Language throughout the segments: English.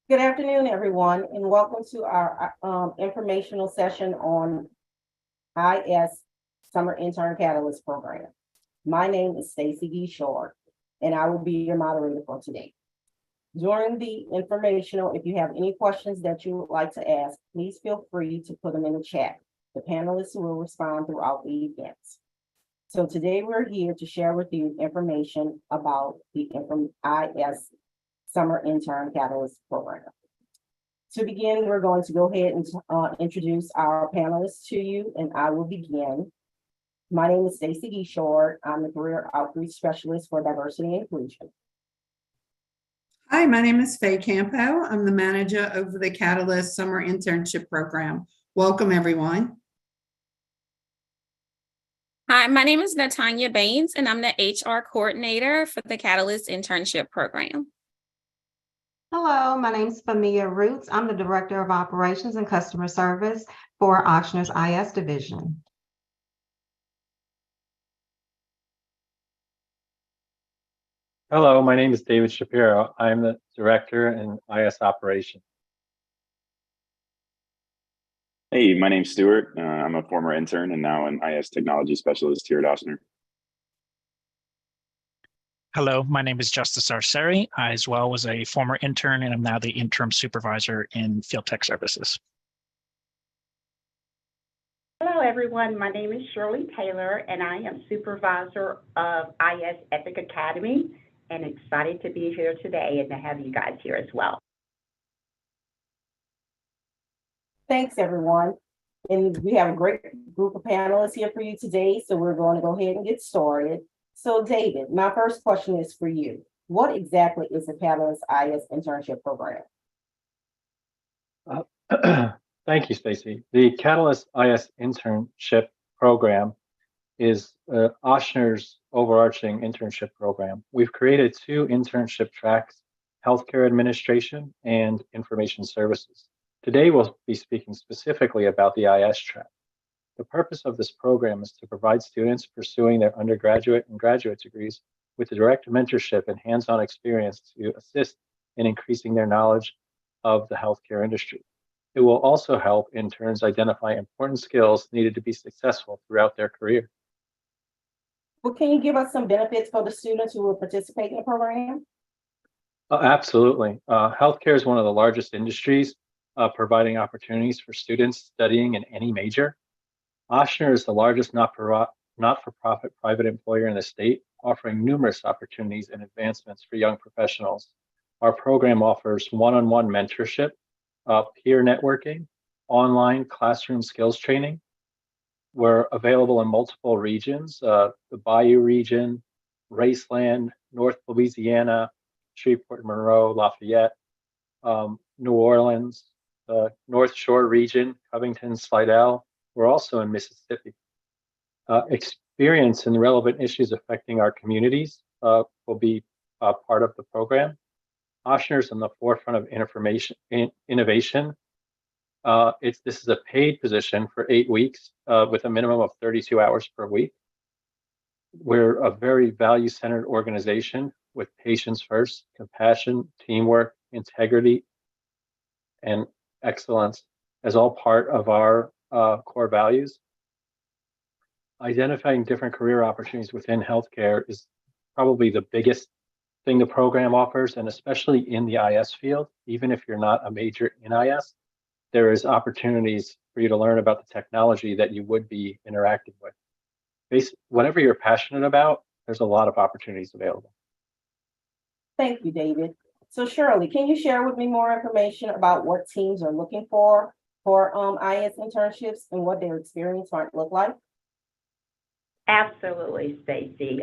Good afternoon, everyone, and welcome to our informational session on IS Summer Intern Catalyst Program. My name is Stacy D. Short, and I will be your moderator for today. During the informational, if you have any questions that you would like to ask, please feel free to put them in the chat. The panelists will respond throughout the events. So today we're here to share with you information about the IS Summer Intern Catalyst Program. To begin, we're going to go ahead and introduce our panelists to you, and I will begin. My name is Stacy D. Short. I'm the Career Outreach Specialist for Diversity and Inclusion. Hi, my name is Faye Campo. I'm the manager over the Catalyst Summer Internship Program. Welcome, everyone. Hi, my name is Natanya Baines, and I'm the HR coordinator for the Catalyst Internship Program. Hello, my name is Famia Roots. I'm the Director of Operations and Customer Service for Ochsner's IS Division. Hello, my name is David Shapiro. I'm the Director in IS Operations. Hey, my name's Stuart. I'm a former intern and now an IS Technology Specialist here at Ochsner. Hello, my name is Justice Arceri. I as well was a former intern and I'm now the interim supervisor in Field Tech Services. Hello, everyone. My name is Shirley Taylor and I am supervisor of IS Epic Academy and excited to be here today and to have you guys here as well. Thanks, everyone. And we have a great group of panelists here for you today, so we're going to go ahead and get started. So David, my first question is for you. What exactly is the Catalyst IS Internship Program? Thank you, Stacy. The Catalyst IS Internship Program is Ochsner's overarching internship program. We've created two internship tracks, Healthcare Administration and Information Services. Today, we'll be speaking specifically about the IS track. The purpose of this program is to provide students pursuing their undergraduate and graduate degrees with the direct mentorship and hands-on experience to assist in increasing their knowledge of the healthcare industry. It will also help interns identify important skills needed to be successful throughout their career. Well, can you give us some benefits for the students who will participate in the program? Absolutely. Healthcare is one of the largest industries, providing opportunities for students studying in any major. Ochsner is the largest not-for-profit private employer in the state, offering numerous opportunities and advancements for young professionals. Our program offers one-on-one mentorship, peer networking, online classroom skills training. We're available in multiple regions, the Bayou region, Raceland, North Louisiana, Shreveport, Monroe, Lafayette, New Orleans, the North Shore region, Covington, Slidell. We're also in Mississippi. Experience in the relevant issues affecting our communities will be part of the program. Ochsner is in the forefront of innovation. This is a paid position for 8 weeks with a minimum of 32 hours per week. We're a very value-centered organization with patients first, compassion, teamwork, integrity, and excellence as all part of our core values. Identifying different career opportunities within healthcare is probably the biggest thing the program offers, and especially in the IS field, even if you're not a major in IS, there is opportunities for you to learn about the technology that you would be interacting with. Whatever you're passionate about, there's a lot of opportunities available. Thank you, David. So Shirley, can you share with me more information about what teams are looking for IS internships and what their experience might look like? Absolutely, Stacy.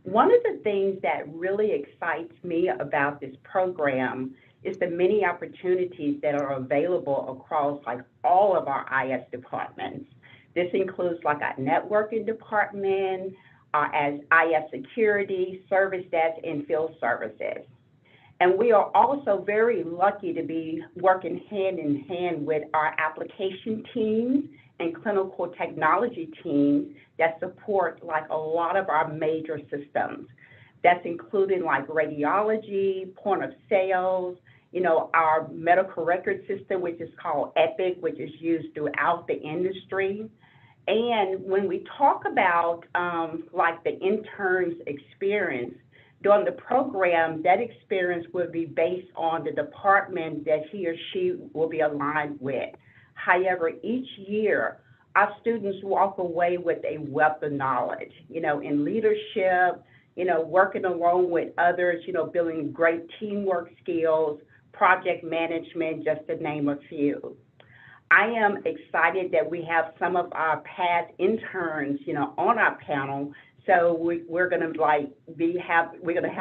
One of the things that really excites me about this program is the many opportunities that are available across like all of our IS departments. This includes like our networking department, as IS security, service desk, and field services. And we are also very lucky to be working hand in hand with our application teams and clinical technology teams that support like a lot of our major systems. That's including like radiology, point of sales, our medical record system, which is called Epic, which is used throughout the industry. And when we talk about like the intern's experience, during the program, that experience will be based on the department that he or she will be aligned with. However, each year, our students walk away with a wealth of knowledge, in leadership, working along with others, building great teamwork skills, project management, just to name a few. I am excited that we have some of our past interns, on our panel. So we're going to have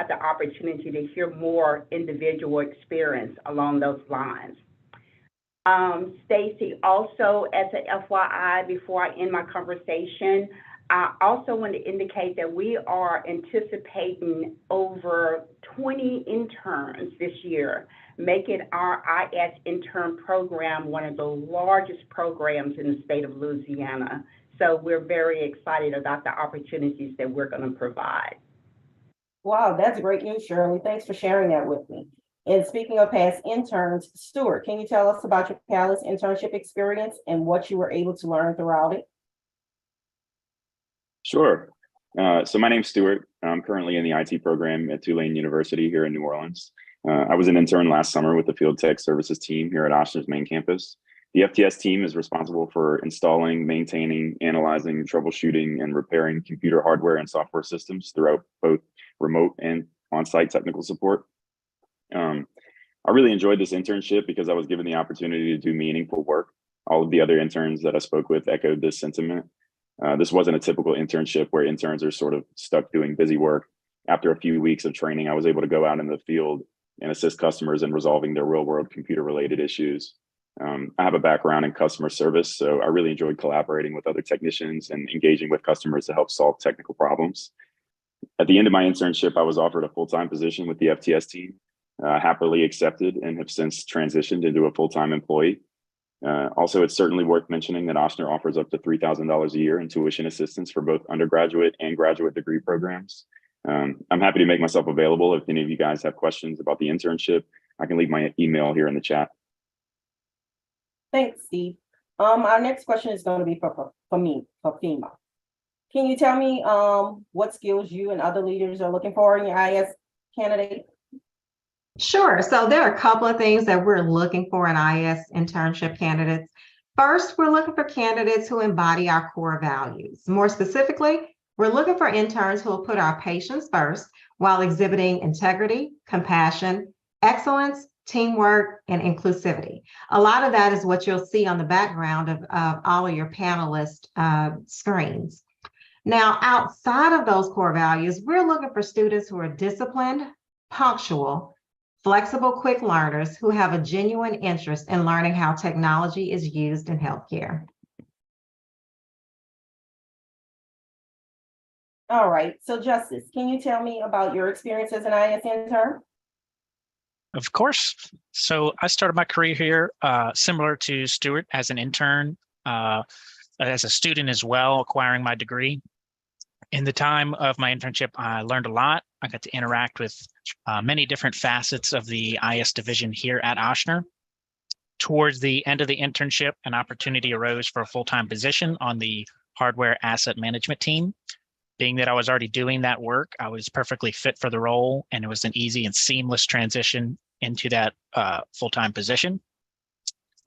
the opportunity to hear more individual experience along those lines. Stacy, also as an FYI, before I end my conversation, I also want to indicate that we are anticipating over 20 interns this year, making our IS intern program one of the largest programs in the state of Louisiana. So we're very excited about the opportunities that we're going to provide. Wow, that's great news, Shirley. Thanks for sharing that with me. And speaking of past interns, Stuart, can you tell us about your Catalyst internship experience and what you were able to learn throughout it? Sure. So my name's Stuart. I'm currently in the IT program at Tulane University here in New Orleans. I was an intern last summer with the Field Tech Services team here at Ochsner's main campus. The FTS team is responsible for installing, maintaining, analyzing, troubleshooting, and repairing computer hardware and software systems throughout both remote and on-site technical support. I really enjoyed this internship because I was given the opportunity to do meaningful work. All of the other interns that I spoke with echoed this sentiment. This wasn't a typical internship where interns are sort of stuck doing busy work. After a few weeks of training, I was able to go out in the field and assist customers in resolving their real-world computer-related issues. I have a background in customer service, so I really enjoyed collaborating with other technicians and engaging with customers to help solve technical problems. At the end of my internship, I was offered a full-time position with the FTS team, happily accepted, and have since transitioned into a full-time employee. Also, it's certainly worth mentioning that Ochsner offers up to $3,000 a year in tuition assistance for both undergraduate and graduate degree programs. I'm happy to make myself available if any of you guys have questions about the internship. I can leave my email here in the chat. Thanks, Steve. Our next question is going to be for FEMA. Can you tell me what skills you and other leaders are looking for in your IS candidate? Sure. So there are a couple of things that we're looking for in IS internship candidates. First, we're looking for candidates who embody our core values. More specifically, we're looking for interns who will put our patients first while exhibiting integrity, compassion, excellence, teamwork, and inclusivity. A lot of that is what you'll see on the background of all of your panelist screens. Now, outside of those core values, we're looking for students who are disciplined, punctual, flexible, quick learners who have a genuine interest in learning how technology is used in healthcare. All right, so Justice, can you tell me about your experience as an IS intern? Of course. So I started my career here similar to Stuart as an intern, as a student as well, acquiring my degree. In the time of my internship, I learned a lot. I got to interact with many different facets of the IS division here at Ochsner. Towards the end of the internship, an opportunity arose for a full-time position on the hardware asset management team. Being that I was already doing that work, I was perfectly fit for the role, and it was an easy and seamless transition into that full-time position.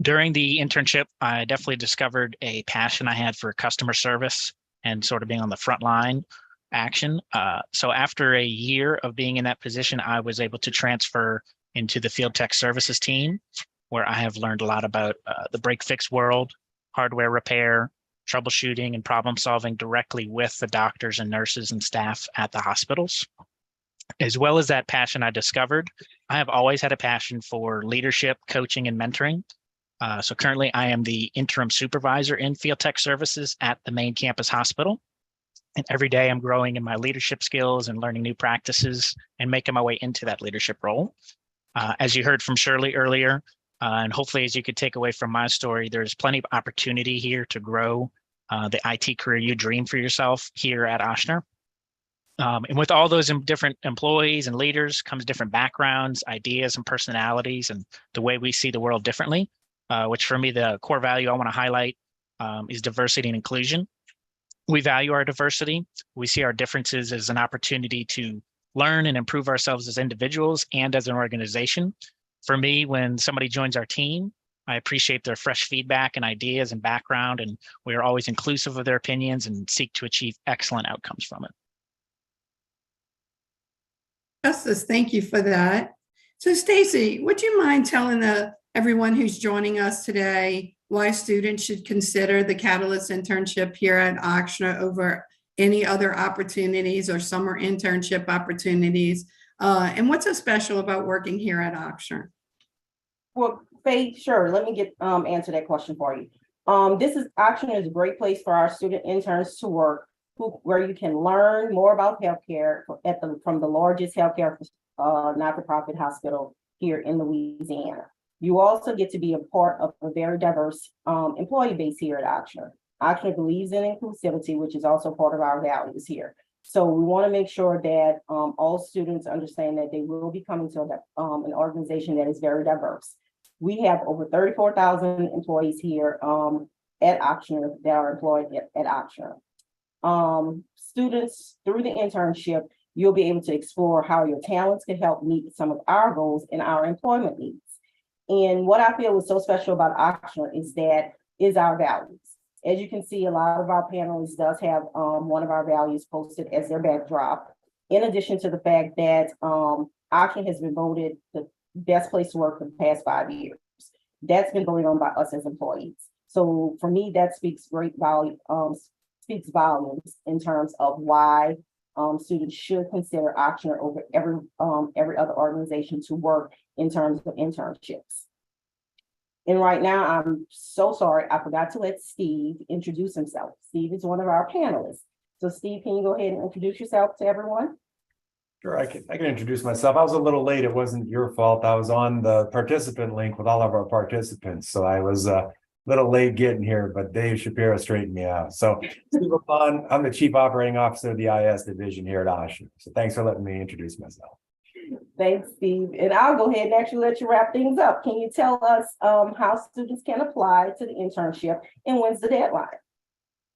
During the internship, I definitely discovered a passion I had for customer service and sort of being on the front line action. So after a year of being in that position, I was able to transfer into the Field Tech Services team, where I have learned a lot about the break-fix world, hardware repair, troubleshooting, and problem solving directly with the doctors and nurses and staff at the hospitals. As well as that passion I discovered, I have always had a passion for leadership, coaching, and mentoring. So currently I am the interim supervisor in Field Tech Services at the main campus hospital. And every day I'm growing in my leadership skills and learning new practices and making my way into that leadership role. As you heard from Shirley earlier, and hopefully as you could take away from my story, there's plenty of opportunity here to grow the IT career you dream for yourself here at Ochsner. And with all those different employees and leaders comes different backgrounds, ideas, and personalities, and the way we see the world differently, which for me, the core value I want to highlight is diversity and inclusion. We value our diversity. We see our differences as an opportunity to learn and improve ourselves as individuals and as an organization. For me, when somebody joins our team, I appreciate their fresh feedback and ideas and background, and we are always inclusive of their opinions and seek to achieve excellent outcomes from it. Justice, thank you for that. So Stacy, would you mind telling everyone who's joining us today why students should consider the Catalyst internship here at Ochsner over any other opportunities or summer internship opportunities? And what's so special about working here at Ochsner? Well, Faye, sure. Let me answer that question for you. Ochsner is a great place for our student interns to work, where you can learn more about healthcare from the largest healthcare not-for-profit hospital here in Louisiana. You also get to be a part of a very diverse employee base here at Ochsner. Ochsner believes in inclusivity, which is also part of our values here. So we want to make sure that all students understand that they will be coming to an organization that is very diverse. We have over 34,000 employees here at Ochsner that are employed at Ochsner. Students, through the internship, you'll be able to explore how your talents can help meet some of our goals and our employment needs. And what I feel is so special about Ochsner is our values. As you can see, a lot of our panelists does have one of our values posted as their backdrop. In addition to the fact that Ochsner has been voted the best place to work for the past 5 years. That's been voted on by us as employees. So for me, that speaks volumes in terms of why students should consider Ochsner over every other organization to work in terms of internships. And right now, I'm so sorry, I forgot to let Steve introduce himself. Steve is one of our panelists. So Steve, can you go ahead and introduce yourself to everyone? Sure, I can introduce myself. I was a little late. It wasn't your fault. I was on the participant link with all of our participants. So I was a little late getting here, but Dave Shapiro straightened me out. So Steve Lafon, I'm the Chief Operating Officer of the IS division here at Ochsner. So thanks for letting me introduce myself. Thanks, Steve. And I'll go ahead and actually let you wrap things up. Can you tell us how students can apply to the internship and when's the deadline?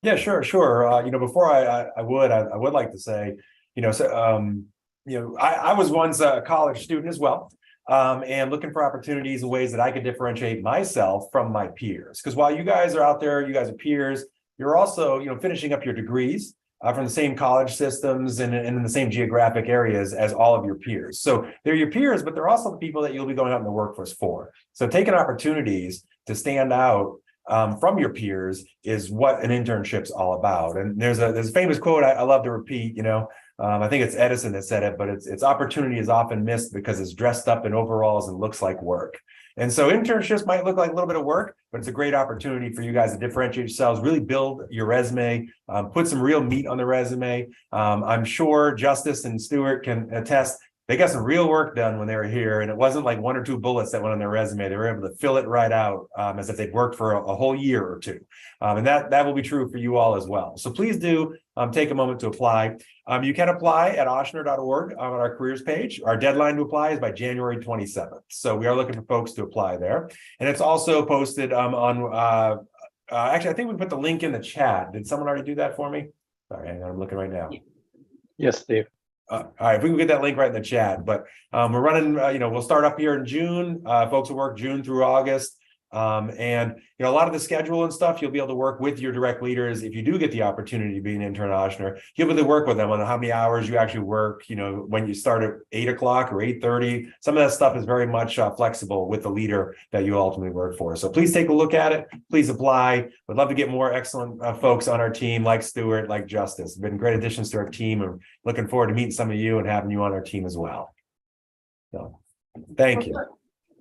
Yeah, sure. Before I would like to say, I was once a college student as well, and looking for opportunities and ways that I could differentiate myself from my peers. Because while you guys are out there, you guys are peers, you're also, finishing up your degrees from the same college systems and in the same geographic areas as all of your peers. So they're your peers, but they're also the people that you'll be going out in the workforce for. So taking opportunities to stand out from your peers is what an internship's all about. And there's a famous quote I love to repeat, I think it's Edison that said it, but it's opportunity is often missed because it's dressed up in overalls and looks like work. And so internships might look like a little bit of work, but it's a great opportunity for you guys to differentiate yourselves, really build your resume, put some real meat on the resume. I'm sure Justice and Stuart can attest. They got some real work done when they were here, and it wasn't like 1 or 2 bullets that went on their resume. They were able to fill it right out as if they'd worked for a whole year or two. And that will be true for you all as well. So please do take a moment to apply. You can apply at ochsner.org on our careers page. Our deadline to apply is by January 27th. So we are looking for folks to apply there. And it's also posted actually, I think we put the link in the chat. Did someone already do that for me? Sorry, hang on, I'm looking right now. Yes, Steve. All right, if we can get that link right in the chat, but we're running, we'll start up here in June. Folks will work June through August. And a lot of the schedule and stuff, you'll be able to work with your direct leaders. If you do get the opportunity to be an intern at Ochsner, you'll be able to work with them on how many hours you actually work, when you start at 8 o'clock or 8:30. Some of that stuff is very much flexible with the leader that you ultimately work for. So please take a look at it. Please apply. We'd love to get more excellent folks on our team like Stuart, like Justice. Been great additions to our team, and looking forward to meeting some of you and having you on our team as well. So thank you.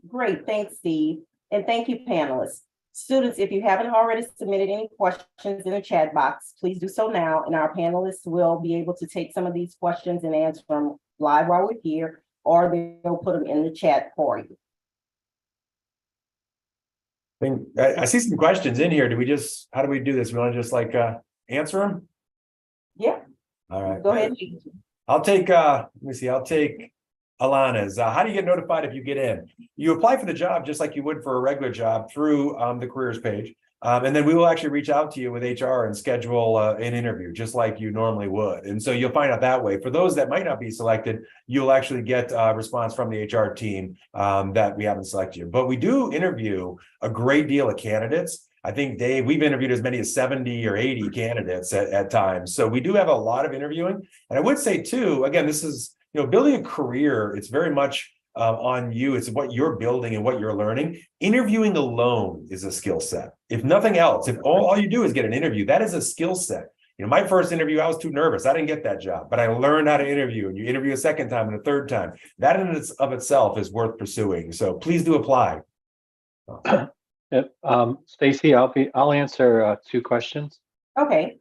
Great. Thanks, Steve. And thank you, panelists. Students, if you haven't already submitted any questions in the chat box, please do so now, and our panelists will be able to take some of these questions and answer them live while we're here, or they'll put them in the chat for you. I see some questions in here. How do we do this? We want to just answer them? Yeah. All right. Go ahead. I'll take, let me see, I'll take Alana's. How do you get notified if you get in? You apply for the job just like you would for a regular job through the careers page. And then we will actually reach out to you with HR and schedule an interview just like you normally would. And so you'll find out that way. For those that might not be selected, you'll actually get a response from the HR team that we haven't selected you. But we do interview a great deal of candidates. I think, Dave, we've interviewed as many as 70 or 80 candidates at times. So we do have a lot of interviewing. And I would say too, again, this is, building a career, it's very much on you. It's what you're building and what you're learning. Interviewing alone is a skill set. If nothing else, if all you do is get an interview, that is a skill set. My first interview, I was too nervous. I didn't get that job, but I learned how to interview, and you interview a second time and a third time. That in of itself is worth pursuing. So please do apply. Stacy, I'll answer 2 questions. Okay,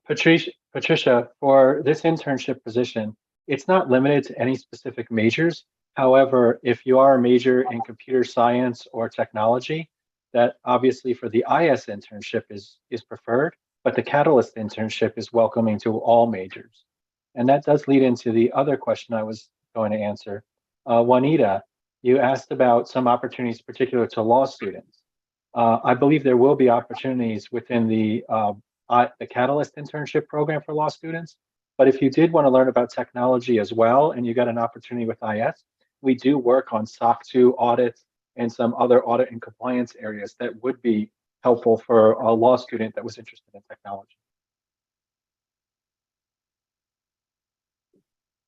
Patricia, for this internship position, it's not limited to any specific majors. However, if you are a major in computer science or technology, that obviously for the IS internship is preferred, but the Catalyst internship is welcoming to all majors. And that does lead into the other question I was going to answer. Juanita, you asked about some opportunities particular to law students. I believe there will be opportunities within the Catalyst internship program for law students. But if you did want to learn about technology as well, and you got an opportunity with IS, we do work on SOC 2 audits and some other audit and compliance areas that would be helpful for a law student that was interested in technology.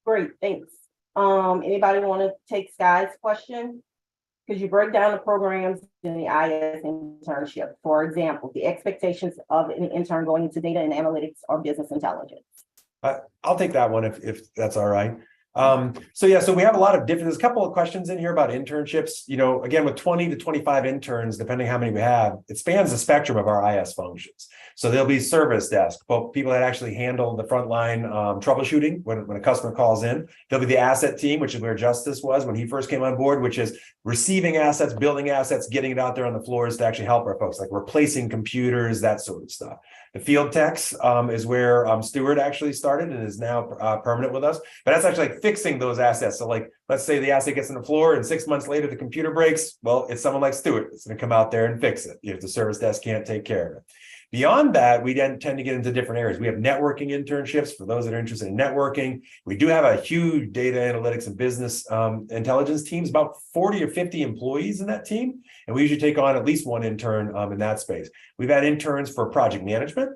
great, thanks. Anybody want to take Sky's question? Could you break down the programs in the IS internship? For example, the expectations of an intern going into data and analytics or business intelligence. I'll take that one if that's all right. So we have a lot of different, there's a couple of questions in here about internships. Again, with 20 to 25 interns, depending how many we have, it spans the spectrum of our IS functions. So there'll be service desk, people that actually handle the frontline troubleshooting when a customer calls in. There'll be the asset team, which is where Justice was when he first came on board, which is receiving assets, building assets, getting it out there on the floors to actually help our folks, like replacing computers, that sort of stuff. The field techs is where Stuart actually started and is now permanent with us. But that's actually like fixing those assets. So like, let's say the asset gets on the floor and 6 months later, the computer breaks. Well, it's someone like Stuart that's going to come out there and fix it if the service desk can't take care of it. Beyond that, we then tend to get into different areas. We have networking internships for those that are interested in networking. We do have a huge data analytics and business intelligence teams, about 40 or 50 employees in that team. And we usually take on at least one intern in that space. We've had interns for project management.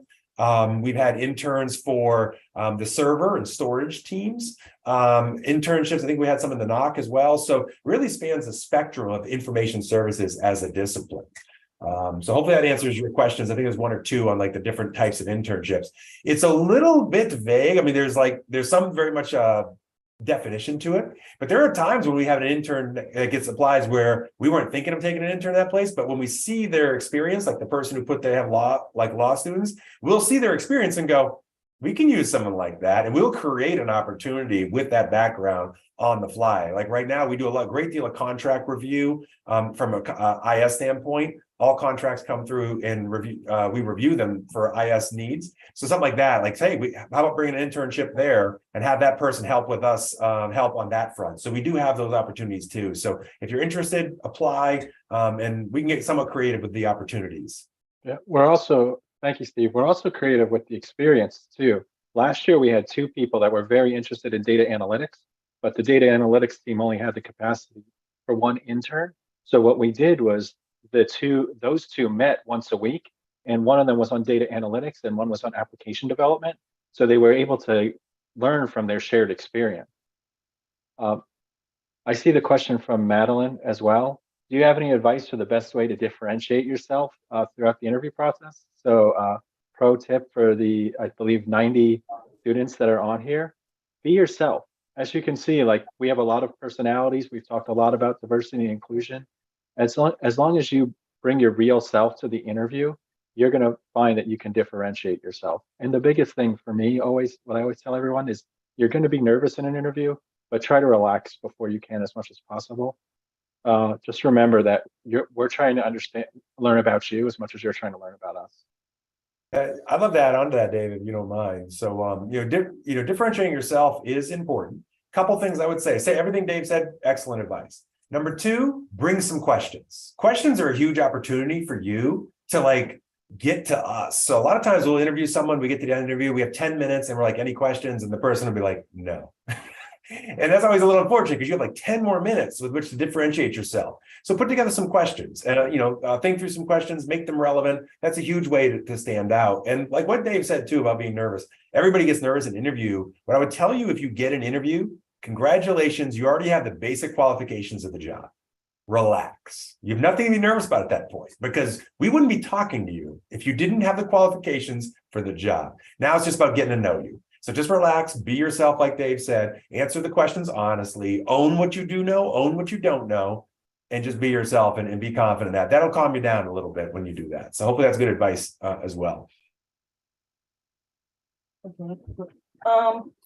We've had interns for the server and storage teams. Internships, I think we had some in the NOC as well. So really spans the spectrum of information services as a discipline. So hopefully that answers your questions. I think there's 1 or 2 on like the different types of internships. It's a little bit vague. I mean, there's some very much definition to it, but there are times when we have an intern that applies where we weren't thinking of taking an intern in that place, but when we see their experience, like the person who they have law students, we'll see their experience and go, we can use someone like that, and we'll create an opportunity with that background on the fly. Like right now, we do a great deal of contract review from a IS standpoint. All contracts come through and we review them for IS needs. So something like that, like, hey, how about bringing an internship there and have that person help with us, help on that front. So we do have those opportunities too. So if you're interested, apply, and we can get somewhat creative with the opportunities. Yeah, thank you, Steve. We're also creative with the experience too. Last year, we had 2 people that were very interested in data analytics, but the data analytics team only had the capacity for 1 intern. So what we did was those two met once a week, and one of them was on data analytics and one was on application development. So they were able to learn from their shared experience. I see the question from Madeline as well. Do you have any advice for the best way to differentiate yourself throughout the interview process? So pro tip for the, I believe, 90 students that are on here, be yourself. As you can see, like we have a lot of personalities. We've talked a lot about diversity and inclusion. As long as you bring your real self to the interview, you're going to find that you can differentiate yourself. And the biggest thing for me, what I always tell everyone is you're going to be nervous in an interview, but try to relax before you can as much as possible. Just remember that we're trying to learn about you as much as you're trying to learn about us. I love to add on to that, David, if you don't mind. So, differentiating yourself is important. Couple things I would say everything Dave said, excellent advice. Number two, bring some questions. Questions are a huge opportunity for you to like get to us. So a lot of times we'll interview someone, we get to the end of the interview, we have 10 minutes and we're like, any questions? And the person will be like, no. And that's always a little unfortunate because you have like 10 more minutes with which to differentiate yourself. So put together some questions and, think through some questions, make them relevant. That's a huge way to stand out. And like what Dave said too about being nervous, everybody gets nervous in an interview. But I would tell you, if you get an interview, congratulations, you already have the basic qualifications of the job. Relax. You have nothing to be nervous about at that point because we wouldn't be talking to you if you didn't have the qualifications for the job. Now it's just about getting to know you. So just relax, be yourself, like Dave said, answer the questions honestly, own what you do know, own what you don't know, and just be yourself and be confident in that. That'll calm you down a little bit when you do that. So hopefully that's good advice as well.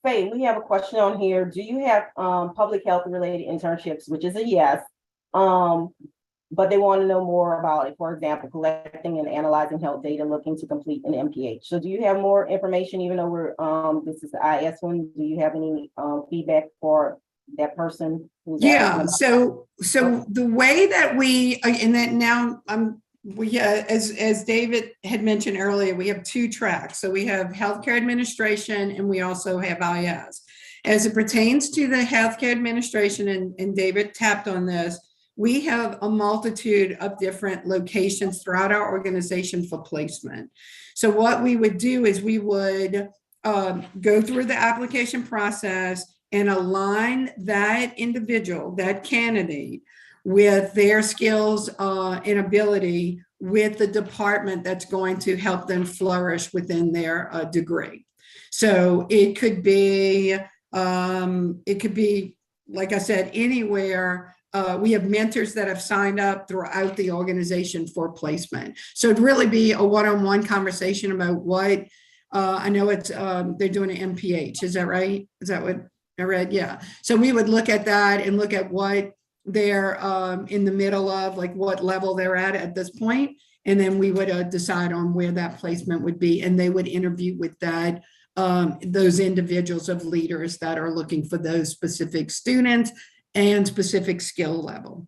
Faye, we have a question on here. Do you have public health related internships, which is a yes. But they want to know more about it. For example, collecting and analyzing health data, looking to complete an MPH. So do you have more information, even though we're this is the IS one? Do you have any feedback for that person? Yeah, so the way that we, and that now as David had mentioned earlier, we have two tracks. So we have healthcare administration and we also have IS. As it pertains to the healthcare administration, and David tapped on this, we have a multitude of different locations throughout our organization for placement. So what we would do is we would go through the application process and align that individual, that candidate, with their skills and ability with the department that's going to help them flourish within their degree. So it could be, like I said, anywhere. We have mentors that have signed up throughout the organization for placement. So it'd really be a one-on-one conversation about what, I know it's, they're doing an MPH, is that right? Is that what I read? Yeah. So we would look at that and look at what they're in the middle of, like what level they're at this point. And then we would decide on where that placement would be. And they would interview with that, those individuals of leaders that are looking for those specific students and specific skill level.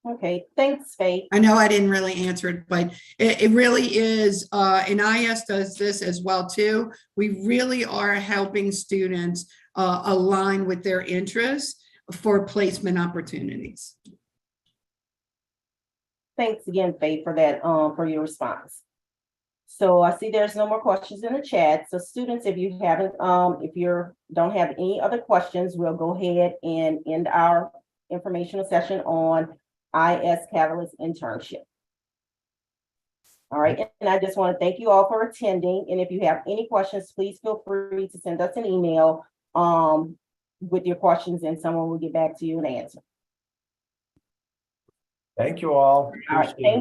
Okay, thanks, Faye. I know I didn't really answer it, but it really is, and IS does this as well too. We really are helping students align with their interests for placement opportunities. Thanks again, Faye, for that, for your response. So I see there's no more questions in the chat. So students, if you haven't, if you don't have any other questions, we'll go ahead and end our informational session on IS Catalyst Internship. All right, and I just want to thank you all for attending. And if you have any questions, please feel free to send us an email with your questions and someone will get back to you and answer. Thank you all. All right, thank